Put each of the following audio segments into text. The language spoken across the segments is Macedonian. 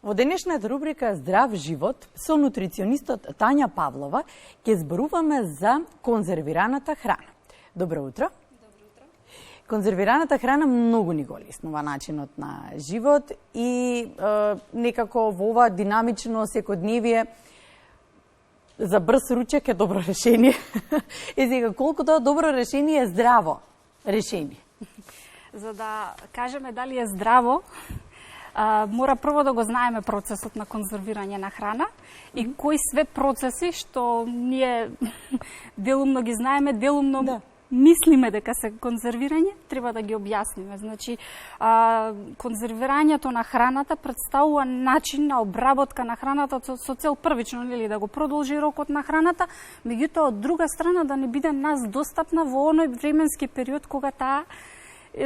Во денешната рубрика Здрав живот со нутриционистот Тања Павлова ќе зборуваме за конзервираната храна. Добро утро. Добро утро. Конзервираната храна многу ни го леснува начинот на живот и некако во ова динамично секојдневие за брз ручек е добро решение. И сега колку тоа добро решение е здраво решение. За да кажеме дали е здраво, мора прво да го знаеме процесот на конзервирање на храна и кои све процеси што ние делумно ги знаеме, делумно мислиме дека се конзервирање, треба да ги објасниме. Значи, конзервирањето на храната представува начин на обработка на храната со цел првично нели да го продолжи рокот на храната, меѓутоа од друга страна да не биде нас достапна во оној временски период кога таа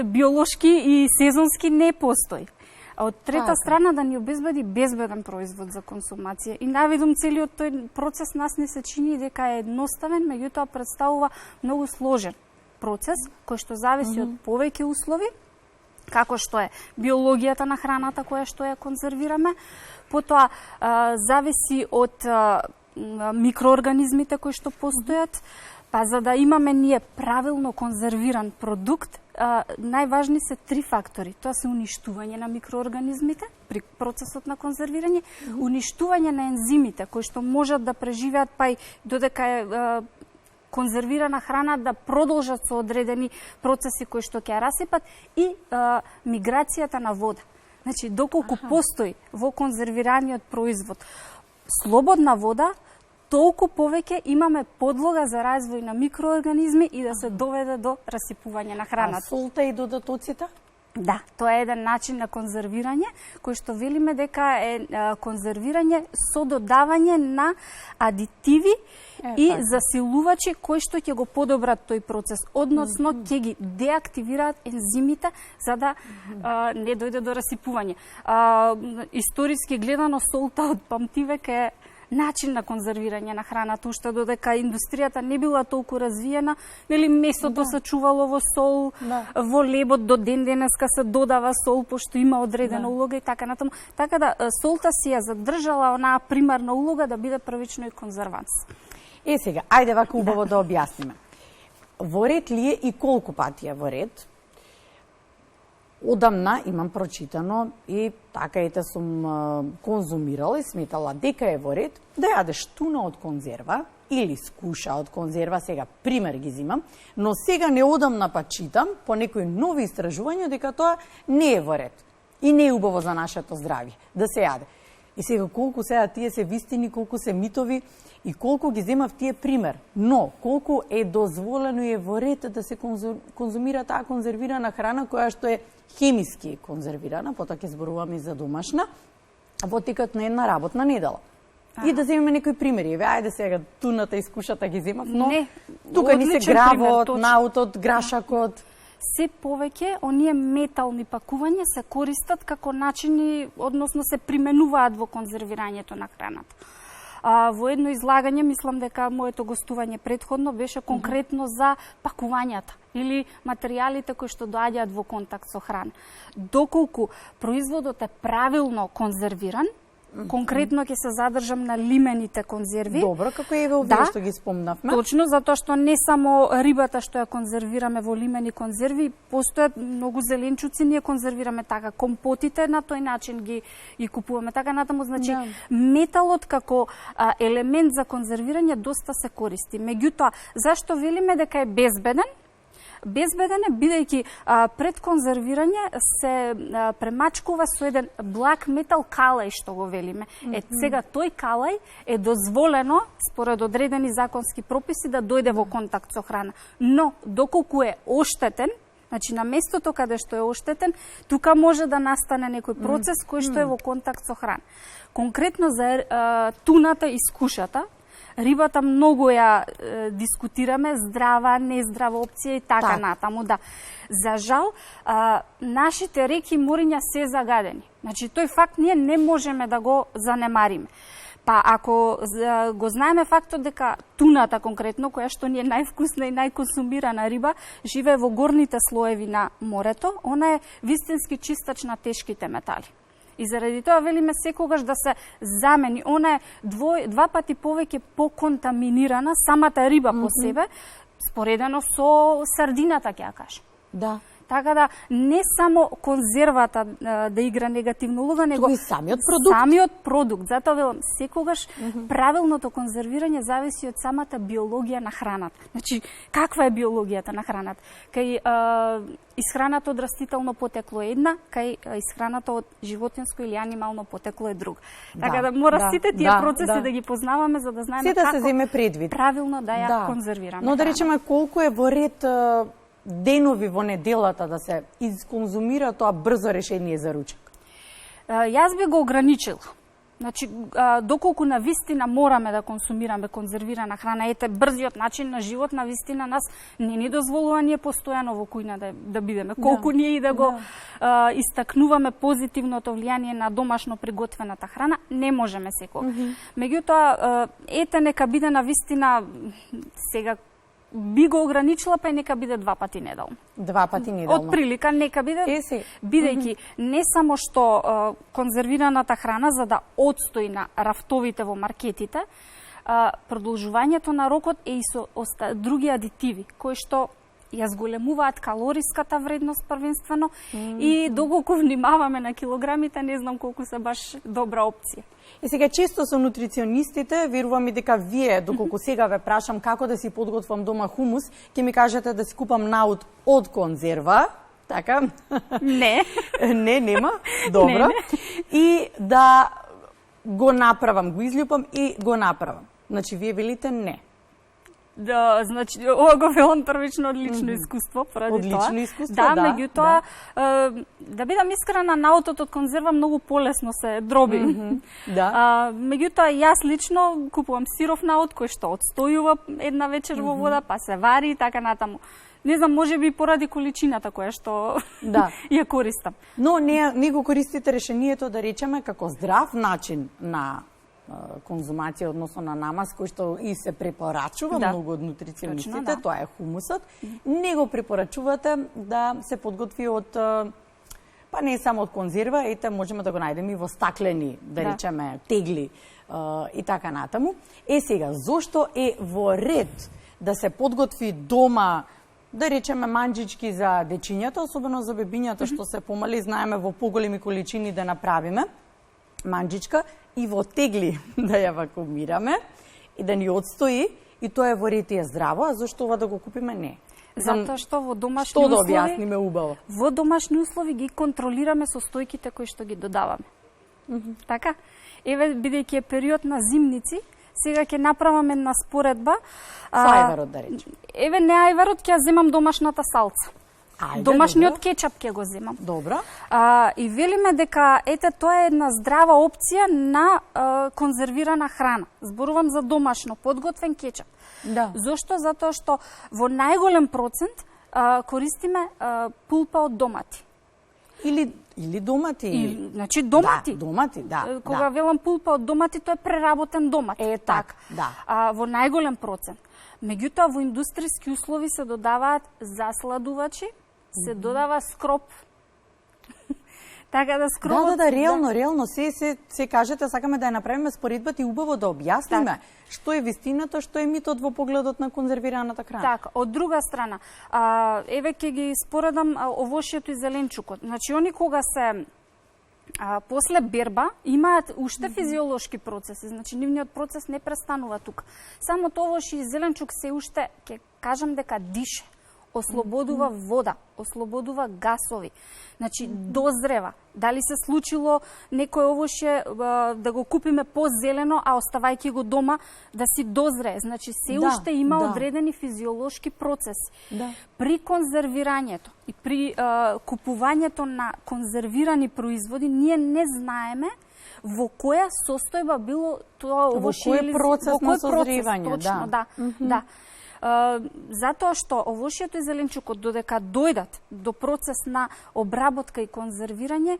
биолошки и сезонски не постои. А од трета страна да ни обезбеди безбеден производ за консумација. И наведум целиот тој процес нас не се чини дека е едноставен, меѓутоа представува многу сложен процес кој што зависи од повеќе услови, како што е биологијата на храната која што ја конзервираме, потоа зависи од микроорганизмите кои што постојат. Па за да имаме ние правилно конзервиран продукт, најважни се три фактори. Тоа се уништување на микроорганизмите при процесот на конзервирање, уништување на ензимите кои што можат да преживеат па и додека е конзервирана храна да продолжат со одредени процеси кои што ќе ја расипат и миграцијата на вода. Значи доколку постои во конзервираниот производ слободна вода, толку повеќе имаме подлога за развој на микроорганизми и да се доведе до расипување на храната. А солта и додатоците? Да, тоа е еден начин на конзервирање, кој што велиме дека е конзервирање со додавање на адитиви и засилувачи кои што ќе го подобрат тој процес, односно ќе ги деактивираат ензимите за да не дојде до расипување. Историски гледано солта од памтивек е начин на конзервирање на храната, уште додека индустријата не била толку развиена, нели месото се чувало во сол, во лебот до ден денеска се додава сол пошто има одредена улога и така натаму. Така да солта си ја задржала онаа примарна улога да биде првично и конзерванс. Сега, ајде вака убаво да објасниме. Во ред ли е и колку пати е во ред? Одамна имам прочитано и така ете сум конзумирала и сметала дека е во ред да јадеш туна од конзерва или скуша од конзерва, сега пример ги зимам, но сега не одамна па читам по некои нови истражувања дека тоа не е во ред и не е убаво за нашето здравје да се јаде. И сега колку сега тие се вистини, колку се митови и колку ги земав тие пример, но колку е дозволено и е во ред да се конзумира таа конзервирана храна која што е хемиски конзервирана, потоа ќе зборуваме и за домашна, во текот на една работна недела. И да земеме некои примери. Еве, ајде сега туната и скушата ги земав, но тука ни се гравот, наутот, грашакот. Се повеќе оние метални пакувања се користат како начини, односно се применуваат во конзервирањето на храната. Во едно излагање, мислам дека моето гостување претходно беше конкретно за пакувањата или материјалите кои што доаѓаат во контакт со храна. Доколку производот е правилно конзервиран, конкретно ќе се задржам на лимените конзерви. Добро, како еве овие што ги спомнавме. Точно, затоа што не само рибата што ја конзервираме во лимени конзерви, постојат многу зеленчуци, ние конзервираме така, компотите на тој начин ги купуваме така натаму, значи металот како елемент за конзервирање доста се користи. Меѓутоа, зашто велиме дека е безбеден? Безбеден е бидејќи пред конзервирање се премачкува со еден благ метал калај што го велиме. Сега тој калај е дозволено според одредени законски прописи да дојде во контакт со храна. Но доколку е оштетен, значи на местото каде што е оштетен, тука може да настане некој процес кој што е во контакт со храна. Конкретно за туната и скушата, рибата многу ја дискутираме, здрава, нездрава опција и така натаму, да. За жал, нашите реки и мориња се загадени. Значи, тој факт ние не можеме да го занемариме. Па ако го знаеме фактот дека туната конкретно, која што ни е највкусна и најконсумирана риба, живее во горните слоеви на морето, она е вистински чистач на тешките метали. И заради тоа велиме секогаш да се замени. Она е два пати повеќе поконтаминирана, самата риба по себе, споредено со сардината, ќе ја кажам. Да. Така да не само конзервата да игра негативна улога, него и самиот продукт. Самиот продукт. Затоа велам, секогаш правилното конзервирање зависи од самата биологија на храната. Значи, каква е биологијата на храната? Кај исхраната од растително потекло е една, кај исхраната од животинско или анимално потекло е друг. Така да мора сите тие процеси да ги познаваме за да знаеме како се земе предвид. Правилно да ја конзервираме. Но да речеме колку е во ред денови во неделата да се изконзумира тоа брзо решение за ручек? Јас би го ограничила. Значи, доколку на вистина мораме да консумираме конзервирана храна, ете, брзиот начин на живот на вистина нас не ни дозволува ние постојано во кујна да бидеме. Колку ние и да го истакнуваме позитивното влијание на домашно приготвената храна, не можеме секогаш. Меѓутоа, ете, нека биде на вистина сега би го ограничила, па нека биде 2 пати неделно. 2 пати неделно. Од прилика нека биде, бидејќи не само што конзервираната храна за да отстои на рафтовите во маркетите, продолжувањето на рокот е и со други адитиви, кои што ја зголемуваат калориската вредност првенствено и доколку внимаваме на килограмите, не знам колку се баш добра опција. И сега често со нутриционистите, верувам и дека вие, доколку сега ве прашам како да си подготвам дома хумус, ќе ми кажете да си купам наут од конзерва, така? Не. Не, нема. Добро. Не. И да го направам, го изљупам и го направам. Значи, вие велите не. Да, значи, ова го велам првично од лично искуство, поради тоа. Од лично искуство, да. Меѓутоа, да бидам искрена, наутот од конзерва многу полесно се дроби. Меѓутоа, јас лично купувам сиров наут, кој што отстојува една вечер во вода, па се вари и така натаму. Не знам, може би поради количината која што ја користам. Но не го користите решението, да речеме, како здрав начин на конзумација, односно на намаз, кој што и се препорачува многу од нутриционистите, тоа е хумусот, не го препорачувате да се подготви од, па не само од конзерва, ете, можеме да го најдеме и во стаклени, да речеме, тегли и така натаму. Сега, зошто е во ред да се подготви дома, да речеме, манџички за дечињата, особено за бебињата, што се помали, знаеме во поголеми количини да направиме манџичка и во тегли да ја вакуумираме и да ни отстои, и тоа е во ред и е здраво, а зашто ова да го купиме не? Затоа што во домашни услови, да објасниме убаво? Во домашни услови ги контролираме состојките кои што ги додаваме. Така? Еве, бидејќи е период на зимници, сега ќе направам една споредба. Со ајварот, да речем. Еве, не ајварот, ќе ја земам домашната салца. Домашниот кетчап ќе го земам. Добро. И велиме дека ете тоа е една здрава опција на конзервирана храна. Зборувам за домашно подготвен кетчап. Да. Зошто? Затоа што во најголем процент користиме пулпа од домати. Или домати. Значи домати. Да, домати, да. Кога велам пулпа од домати, тоа е преработен домат. Така, да. Во најголем процент. Меѓутоа, во индустријски услови се додаваат засладувачи, се додава скроп. Така да скропот... Да, реално, се кажете, сакаме да ја направиме споредбата и убаво да објасниме што е вистината, што е митот во погледот на конзервираната храна. Така, од друга страна, еве ќе ги споредам овошјето и зеленчукот. Значи, они кога се после берба имаат уште физиолошки процеси, значи нивниот процес не престанува тука. Само овош и зеленчук се уште, ќе кажам дека дише, ослободува вода, ослободува гасови. Значи, дозрева. Дали се случило некој овоше да го купиме позелено, а оставајќи го дома да си дозрее. Значи, се уште има одредени физиолошки процеси. При конзервирањето и при купувањето на конзервирани производи, ние не знаеме во која состојба било тоа овоше или во кој процес на созревање. Точно, да. Затоа што овошјето и зеленчукот додека дојдат до процес на обработка и конзервирање,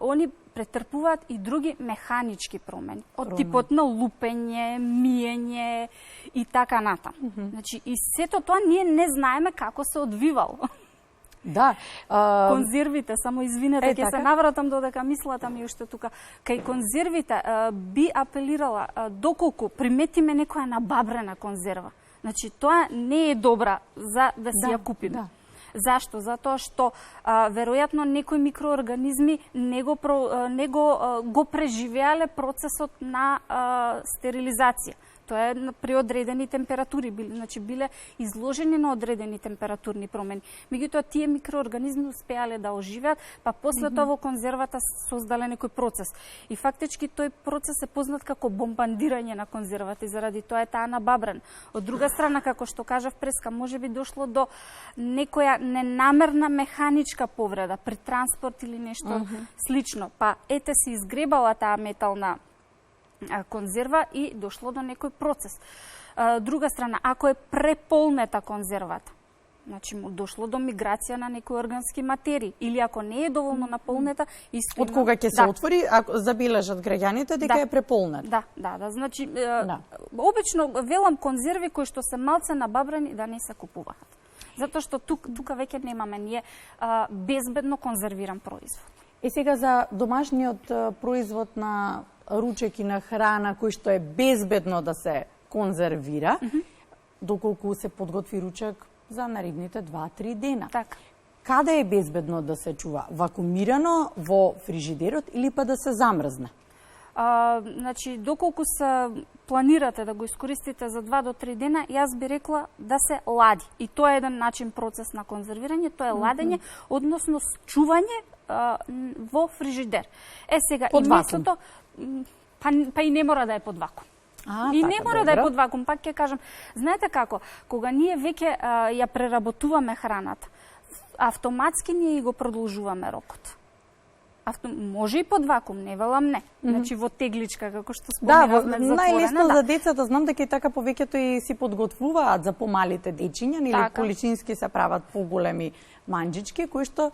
они претрпуваат и други механички промени, од типот на лупење, миење и така натаму. Значи, и сето тоа ние не знаеме како се одвивало. Да. Конзервите, само извинете, ќе се навратам додека мислата ми уште тука. Кај конзервите би апелирала доколку приметиме некоја набабрена конзерва. Значи тоа не е добра за да си ја купиме. Да. Зашто? Затоа што веројатно некои микроорганизми не го преживеале процесот на стерилизација. Тоа е при одредени температури, значи биле изложени на одредени температурни промени. Меѓутоа тие микроорганизми успеале да оживеат, па после тоа во конзервата создале некој процес. И фактички тој процес е познат како бомбандирање на конзервата и заради тоа е таа набабрен. Од друга страна, како што кажав преска, може би дошло до некоја ненамерна механичка повреда при транспорт или нешто слично. Па ете се изгребала таа метална конзерва и дошло до некој процес. Друга страна, ако е преполнета конзервата, значи дошло до миграција на некои органски материи, или ако не е доволно наполнета, од кога ќе се отвори, ако забележат граѓаните дека е преполнет. Да, значи обично велам конзерви кои што се малце набабрени да не се купуваат. Затоа што тука веќе немаме ние безбедно конзервиран производ. И сега за домашниот производ на ручек и на храна кој што е безбедно да се конзервира, доколку се подготви ручек за наредните 2-3 дена. Така. Каде е безбедно да се чува? Вакуумирано во фрижидерот или па да се замрзне? Значи, доколку се планирате да го искористите за 2 до 3 дена, јас би рекла да се лади. И тоа е еден начин процес на конзервирање, тоа е ладење, односно чување во фрижидер. Сега под и месото па и не мора да е под вакуум. И не мора да е под вакуум, пак ќе кажам. Знаете како, кога ние веќе ја преработуваме храната, автоматски ние го продолжуваме рокот. Може и под вакуум, не велам не. Значи во тегличка, како што споменавме, затворена. Најлесно за децата, знам дека и така повеќето и си подготвуваат за помалите дечиња, или количински се прават поголеми манџички, кои што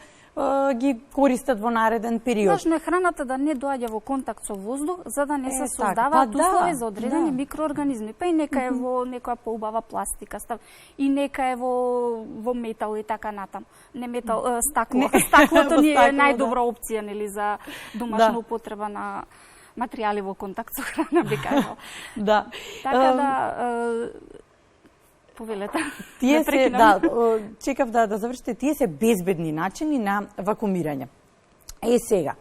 ги користат во нареден период. Важно е храната да не доаѓа во контакт со воздух, за да не се создаваат услови за одредени микроорганизми. Па и нека е во некоја поубава пластика, и нека е во метал и така натам. Не метал, стакло. Стаклото ни е најдобра опција, нели, за домашна употреба на материјали во контакт со храна, би кажал. Да. Така да повелете. Тие се, чекав да завршите, тие се безбедни начини на вакуумирање. Сега,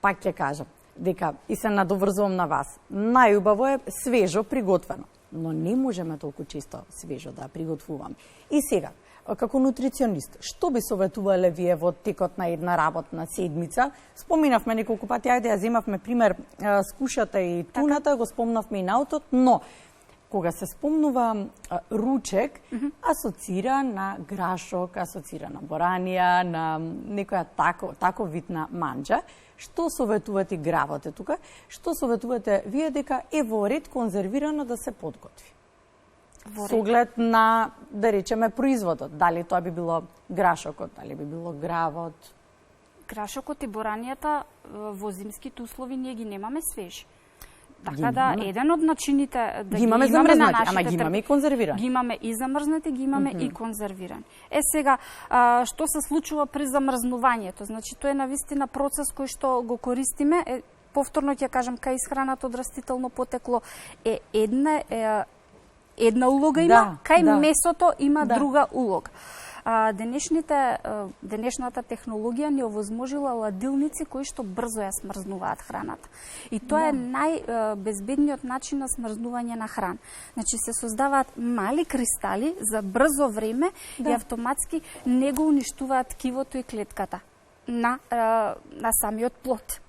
пак ќе кажам, дека и се надоврзувам на вас. Најубаво е свежо приготвено, но не можеме толку често свежо да приготвуваме. И сега, како нутриционист, што би советувале вие во текот на една работна седмица? Споминавме неколку пати, ајде ја земавме пример скушата и туната, го спомнавме и наутот, но кога се спомнува ручек, асоцира на грашок, асоцира на боранија, на некоја таков вид на манџа. Што советувате, гравате тука? Што советувате вие дека е во ред конзервирано да се подготви? Со оглед на, да речеме, производот. Дали тоа би било грашокот, дали би било гравот? Грашокот и боранијата во зимските услови ние ги немаме свежи. Така да, еден од начините да ги имаме на нашите... Ама ги имаме и конзервирани. Ги имаме и замрзнати, ги имаме и конзервирани. Сега, што се случува при замрзнувањето? Значи, тоа е навистина процес кој што го користиме. Повторно ќе кажам, кај исхраната од растително потекло е една улога има, кај месото има друга улога. Денешната технологија ни овозможила ладилници кои што брзо ја смрзнуваат храната. И тоа е најбезбедниот начин на смрзнување на храна. Значи се создаваат мали кристали за брзо време и автоматски не го уништуваат ткивото и клетката на самиот плод.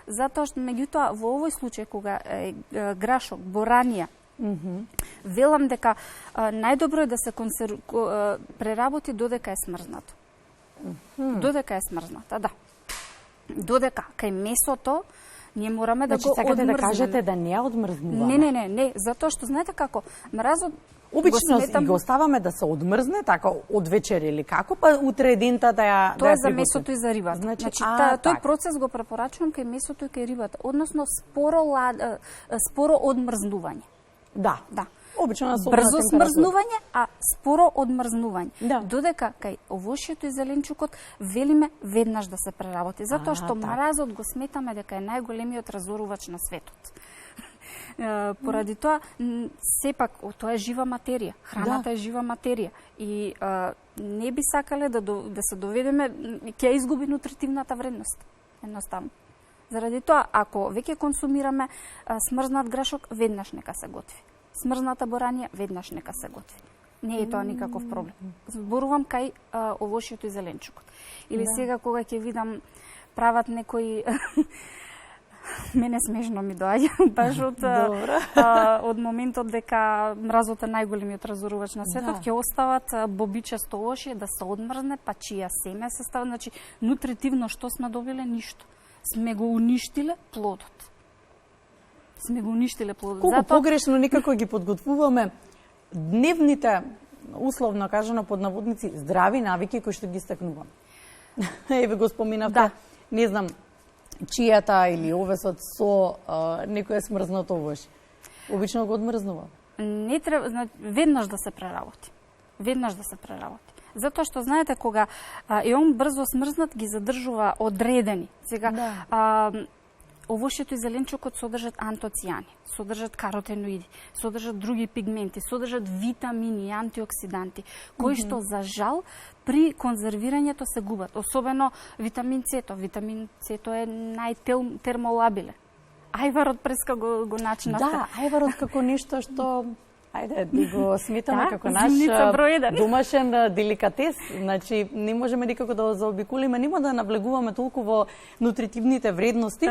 Затоа што меѓутоа во овој случај кога е грашок, боранија, велам дека најдобро е да се преработи додека е смрзнато. Додека е смрзната, да. Додека кај месото ние мораме да го одмрзнеме. Сакате да кажете да не ја одмрзнуваме? Не, затоа што знаете како, мразот обично го оставаме да се одмрзне, така од вечер или како, па утре дента да ја тоа е за месото и за рибата. Значи тој процес го препорачувам кај месото и кај рибата, односно споро одмрзнување. Да. Обично на собна брзо температура. смрзнување, а споро одмрзнување. Да. Додека кај овошјето и зеленчукот велиме веднаш да се преработи, затоа што мразот го сметаме дека е најголемиот разорувач на светот. Поради тоа, сепак, тоа е жива материја. Храната е жива материја. И не би сакале да се доведеме, ќе изгуби нутритивната вредност. Едноставно. Заради тоа, ако веќе консумираме смрзнат грешок, веднаш нека се готви. Смрзната боранија, веднаш нека се готви. Не е тоа никаков проблем. Зборувам кај овошјето и зеленчукот. Или сега кога ќе видам прават некои мене смешно ми доаѓа, баш од моментот дека мразот е најголемиот разорувач на светот, ќе остават бобичесто овошје да се одмрзне, па чија семе се стават, значи нутритивно што сме добиле ништо. Сме го уништиле плодот. Колку погрешно некако ги подготвуваме дневните, условно кажано под наводници, здрави навики кои што ги стекнуваме. Еве го споминавте, не знам, чијата или овесот со некоја смрзнато овошје. Обично го одмрзнувам. Не треба, веднаш да се преработи. Затоа што знаете кога е он брзо смрзнат ги задржува одредени. Сега овошјето и зеленчукот содржат антоцијани, содржат каротеноиди, содржат други пигменти, содржат витамини и антиоксиданти, кои што за жал при конзервирањето се губат, особено витамин С. Витамин С е најтермолабилен. Ајварот преска го начинавте. Да, ајварот како нешто што ајде да го сметаме како наш домашен деликатес, значи не можеме никако да заобиколиме, нема да навлегуваме толку во нутритивните вредности.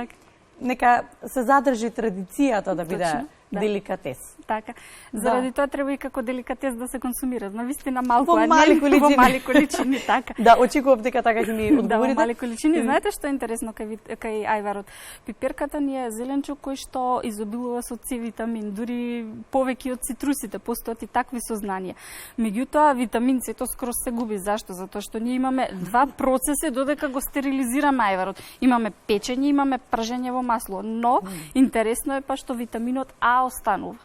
Нека се задржи традицијата да биде деликатес. Така. Заради тоа треба и како деликатес да се консумира. Навистина малку, а не во мали количини, така. Да, очекував дека така ќе ми одговорите. Да, во мали количини. Знаете што е интересно кај ајварот? Пиперката ни е зеленчук кој што изобилува со С витамин, дури повеќе од цитрусите, постојат и такви сознанија. Меѓутоа, витамин С скоро се губи. Зашто? Затоа што ние имаме два процеси додека го стерилизираме ајварот. Имаме печење, имаме пржење во масло, но интересно е па што витаминот А останува.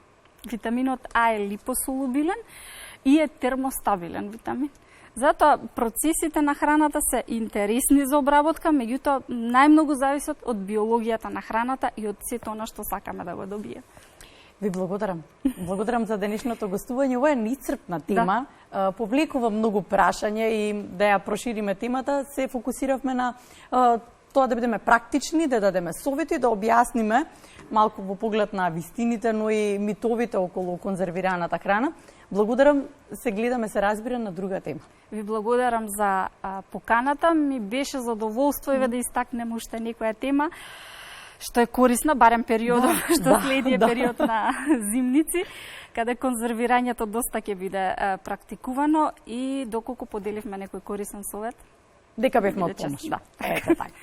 Витаминот А е липосолубилен и е термостабилен витамин. Затоа процесите на храната се интересни за обработка, меѓутоа најмногу зависат од биологијата на храната и од сето она што сакаме да го добиеме. Ви благодарам. Благодарам за денешното гостување. Ова е неисцрпна тема. Повлекува многу прашања и да ја прошириме темата, се фокусиравме на тоа да бидеме практични, да дадеме совети, да објасниме малку во поглед на вистините, но и митовите околу конзервираната храна. Благодарам, се гледаме, се разбира на друга тема. Ви благодарам за поканата, ми беше задоволство еве да истакнем уште некоја тема што е корисна, барем периодот што следи период на зимници, каде конзервирањето доста ќе биде практикувано и доколку поделивме некој корисен совет, дека бевме од помош. Да. Ето така.